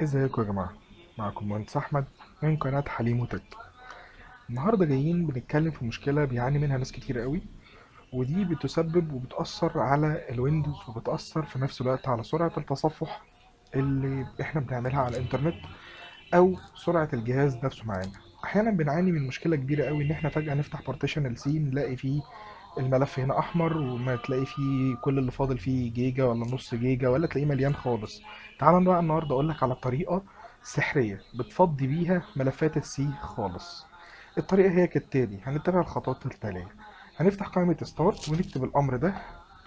ازيكم يا جماعة؟ معكم مهندس أحمد من قناة حليم وتك. النهاردة جايين بنتكلم في مشكلة بيعاني منها ناس كتير قوي، ودي بتسبب وبتأثر على الويندوز وبتأثر في نفس الوقت على سرعة التصفح اللي احنا بنعملها على الإنترنت أو سرعة الجهاز نفسه معانا. أحيانا بنعاني من مشكلة كبيرة قوي إن احنا فجأة نفتح بارتيشن السي نلاقي فيه الملف هنا أحمر، وما تلاقي فيه كل اللي فاضل فيه جيجا ولا نص جيجا ولا تلاقيه مليان خالص. تعال بقى النهاردة أقولك على طريقة سحرية بتفضي بيها ملفات السي خالص. الطريقة هي كالتالي، هنتبع الخطوات التالية. هنفتح قائمة ستارت ونكتب الأمر ده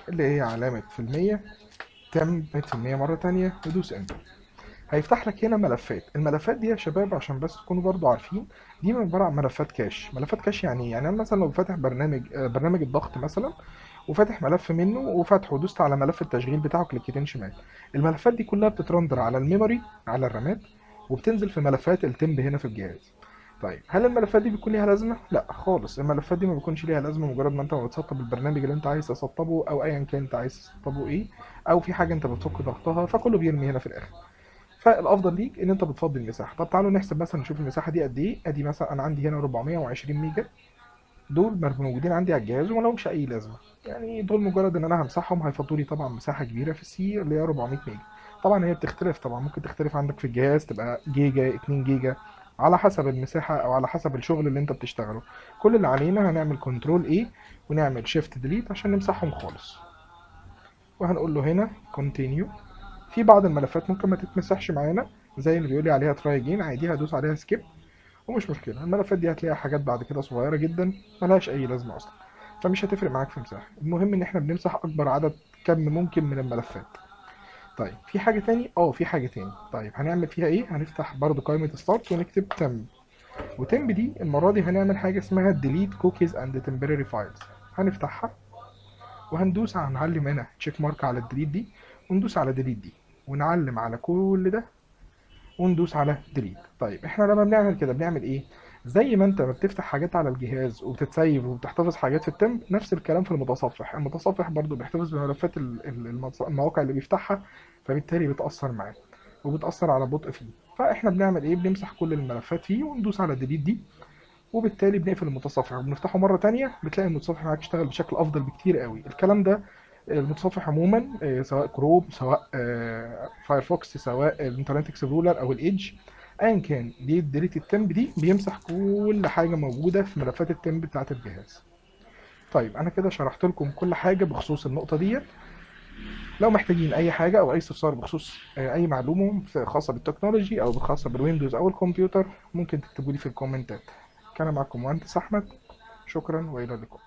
اللي هي علامة في المية، تعمل في المية مرة تانية ودوس انتر. هيفتح لك هنا ملفات. الملفات دي يا شباب عشان بس تكونوا برضو عارفين، دي عبارة عن ملفات كاش. ملفات كاش يعني إيه؟ يعني انا مثلا لو فاتح برنامج الضغط مثلا، وفاتح ملف منه وفاتحه ودوست على ملف التشغيل بتاعه كليكتين شمال، الملفات دي كلها بتترندر على الميموري، على الرامات، وبتنزل في ملفات التمب هنا في الجهاز. طيب هل الملفات دي بيكون ليها لازمه؟ لا خالص، الملفات دي ما بيكونش ليها لازمه مجرد ما انت بتسطب البرنامج اللي انت عايز تسطبه او ايا كان انت عايز تسطبه ايه، او في حاجه انت بتفك ضغطها، فكله بيرمي هنا في الاخر. فالافضل ليك ان انت بتفضي المساحه. طب تعالوا نحسب مثلا نشوف المساحه دي قد ايه. ادي مثلا انا عندي هنا 420 ميجا، دول موجودين عندي على الجهاز وما لهمش اي لازمه. يعني دول مجرد ان انا همسحهم هيفضوا لي طبعا مساحه كبيره في السي اللي هي 400 ميجا. طبعا هي بتختلف، طبعا ممكن تختلف عندك في الجهاز تبقى جيجا 2 جيجا، على حسب المساحه او على حسب الشغل اللي انت بتشتغله. كل اللي علينا هنعمل كنترول ايه ونعمل شيفت ديليت عشان نمسحهم خالص، وهنقول له هنا كونتينيو. في بعض الملفات ممكن ما تتمسحش معانا، زي اللي بيقول لي عليها تراي اجين، عادي هدوس عليها سكيب ومش مشكله. الملفات دي هتلاقيها حاجات بعد كده صغيره جدا ملهاش اي لازمه اصلا، فمش هتفرق معاك في مساحه. المهم ان احنا بنمسح اكبر عدد كم ممكن من الملفات. طيب في حاجه تاني، في حاجه تاني. طيب هنعمل فيها ايه؟ هنفتح برضو قائمه ستارت ونكتب تم. وتم دي المره دي هنعمل حاجه اسمها ديليت كوكيز اند تمبرري فايلز. هنفتحها وهندوس هنعلم هنا تشيك مارك على الديليت دي، وندوس على ديليت دي، ونعلم على كل ده وندوس على ديليت. طيب احنا لما بنعمل كده بنعمل ايه؟ زي ما انت بتفتح حاجات على الجهاز وبتتسيف وبتحتفظ حاجات في التمب، نفس الكلام في المتصفح. المتصفح برضو بيحتفظ بملفات المواقع اللي بيفتحها، فبالتالي بتأثر معاه وبتأثر على بطء فيه. فاحنا بنعمل ايه؟ بنمسح كل الملفات فيه وندوس على ديليت دي، وبالتالي بنقفل المتصفح وبنفتحه مره تانية. بتلاقي المتصفح معاك اشتغل بشكل افضل بكتير قوي. الكلام ده المتصفح عموما، سواء كروم، سواء فايرفوكس، سواء الانترنت اكسبلورر او الايدج، ايا كان، دي ديليت التمب دي بيمسح كل حاجه موجوده في ملفات التمب بتاعه الجهاز. طيب انا كده شرحت لكم كل حاجه بخصوص النقطه ديت. لو محتاجين اي حاجه او اي استفسار بخصوص اي معلومه خاصه بالتكنولوجي او خاصه بالويندوز او الكمبيوتر، ممكن تكتبوا لي في الكومنتات. كان معكم مهندس احمد، شكرا والى اللقاء.